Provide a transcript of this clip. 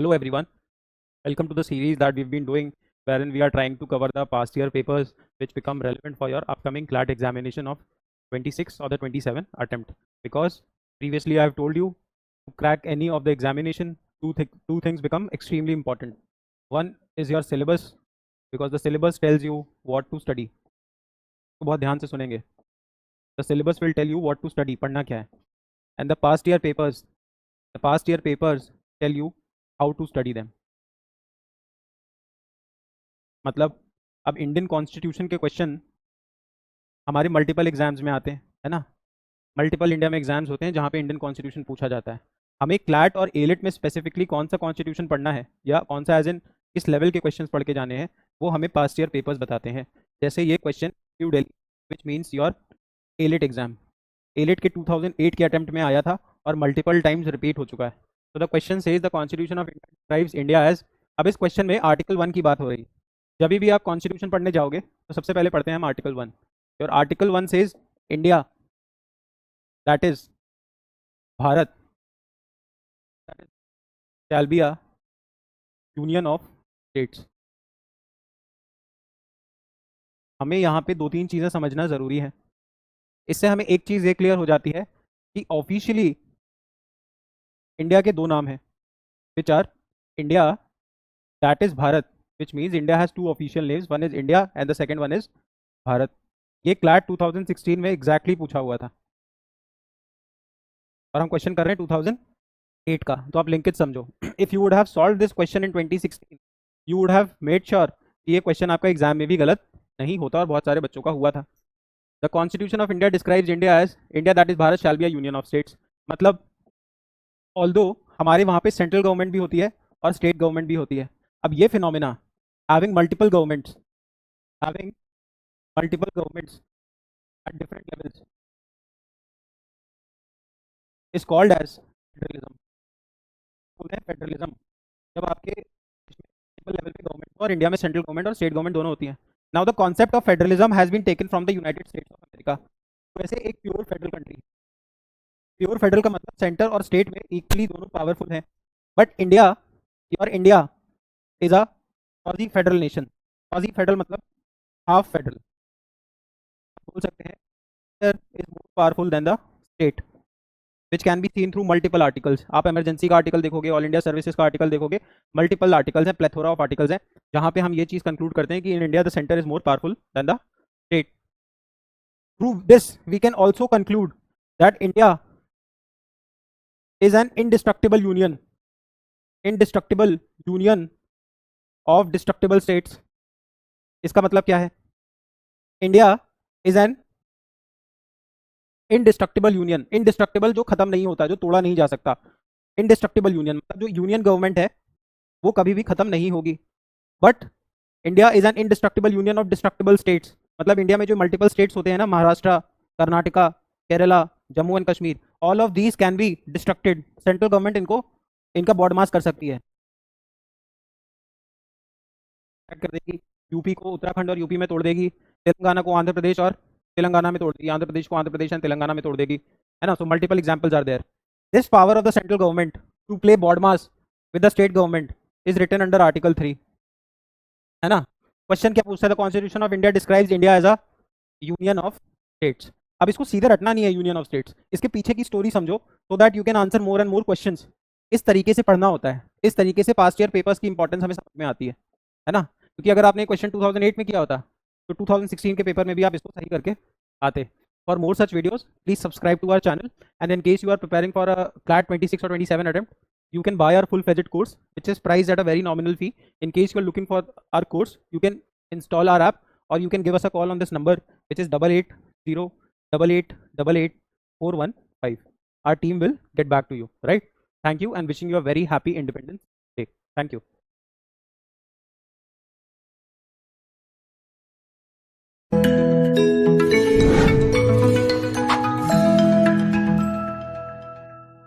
Hello everyone, welcome to the series that we've been doing wherein we are trying to cover the past year papers which become relevant for your upcoming CLAT examination of 26 or the 27 attempt. Because previously I have told you to crack any of the examination, two things become extremely important. One is your syllabus, because the syllabus tells you what to study. तो बहुत ध्यान से सुनेंगे. The syllabus will tell you what to study, पढ़ना क्या है. And the past year papers tell you how to study them. मतलब अब इंडियन कॉन्स्टिट्यूशन के क्वेश्चन हमारे मल्टीपल एग्जाम्स में आते हैं, है ना. मल्टीपल इंडिया में एग्जाम्स होते हैं जहाँ पे इंडियन कॉन्स्टिट्यूशन पूछा जाता है. हमें क्लैट और एलिट में स्पेसिफिकली कौन सा कॉन्स्टिट्यूशन पढ़ना है या कौन सा एज इन किस लेवल के क्वेश्चंस पढ़ के जाने हैं वो हमें पास्ट ईयर पेपर्स बताते हैं. जैसे ये question new Delhi which means your elite exam, elite के 2008 के अटेम्प्ट में आया था और मल्टीपल टाइम्स रिपीट हो चुका है. तो the question says the constitution of India describes India as. अब इस क्वेश्चन में आर्टिकल 1 की बात हो रही है. जब भी आप कॉन्स्टिट्यूशन पढ़ने जाओगे तो सबसे पहले पढ़ते हैं हम आर्टिकल 1. और article 1 says India that is Bharat shall be a union of states. हमें यहाँ पे दो तीन चीज़ें समझना ज़रूरी है. इससे हमें एक चीज़ ये क्लियर हो जाती है कि ऑफिशियली इंडिया के दो नाम हैं which R India that is Bharat, which means India has two official names. One is India and the second one is Bharat. ये क्लैट 2016 में एग्जैक्टली पूछा हुआ था और हम क्वेश्चन कर रहे हैं 2008 का. तो आप लिंकेज समझो. If you would have solve this question in 2016 you would have made sure कि ये क्वेश्चन आपका एग्जाम में भी गलत नहीं होता और बहुत सारे बच्चों का हुआ था. The constitution of India describes India as India that is Bharat shall be a union of states. मतलब ऑल्दो हमारे वहाँ पे सेंट्रल गवर्नमेंट भी होती है और स्टेट गवर्नमेंट भी होती है. अब ये phenomena having multiple governments at different levels is called as federalism. Federalism जब आपके लेवल पे गवर्नमेंट और इंडिया में सेंट्रल गवर्नमेंट और स्टेट गवर्नमेंट दोनों होती हैं. Now the concept of federalism has been taken from the United States of America. वैसे एक pure federal country, pure federal का मतलब सेंटर और स्टेट में इक्वली दोनों पावरफुल हैं. But India is a quasi federal nation. Quasi federal मतलब half federal. बोल सकते हैं is more powerful than the state which can be seen through multiple articles. आप इमरजेंसी का आर्टिकल देखोगे, ऑल इंडिया सर्विसेज का आर्टिकल देखोगे, मल्टीपल आर्टिकल्स हैं, प्लेथोरा ऑफ आर्टिकल्स हैं जहां पे हम ये चीज कंक्लूड करते हैं कि in India the centre is more powerful than the state. Through this we can also conclude that India is an indestructible union of destructible states. इसका मतलब क्या है? India is an indestructible union. Indestructible जो खत्म नहीं होता, जो तोड़ा नहीं जा सकता. इंडिस्ट्रक्टिबल यूनियन मतलब जो यूनियन गवर्नमेंट है वो कभी भी खत्म नहीं होगी. But India is an indestructible union of destructible states. मतलब इंडिया में जो मल्टीपल स्टेट्स होते हैं ना, Maharashtra, Karnataka, Kerala, Jammu and Kashmir, all of these can be distracted. Central government इनका बॉर्ड मास कर सकती है, कर देगी. यूपी को उत्तराखंड और यूपी में तोड़ देगी, तेलंगाना को आंध्र प्रदेश और तेलंगाना में तोड़ देगी, आंध्र प्रदेश को आंध्र प्रदेश एंड तेलंगाना में तोड़ देगी, है ना. So multiple examples are there. This power of the central government to play board mass with the state government is written under article 3, है ना. क्वेश्चन क्या पूछता है? The constitution of India describes India as a union of states. अब इसको सीधे रटना नहीं है यूनियन ऑफ स्टेट्स, इसके पीछे की स्टोरी समझो so that you can answer more and more questions. इस तरीके से पढ़ना होता है, इस तरीके से पास्ट ईयर पेपर्स की इंपॉर्टेंस हमें समझ में आती है ना. क्योंकि अगर आपने क्वेश्चन 2008 में किया होता तो 2016 के पेपर में भी आप इसको सही करके आते. For more such videos please subscribe to our channel and in case you are preparing for a CLAT 26 or 27 attempt you can buy our full-fledged course which is priced at a very nominal fee. In case you are looking for our course you can install our app or you can give us a call on this number which is 8808888415. Our team will get back to you, right? Thank you and wishing you a very happy Independence Day. Thank you.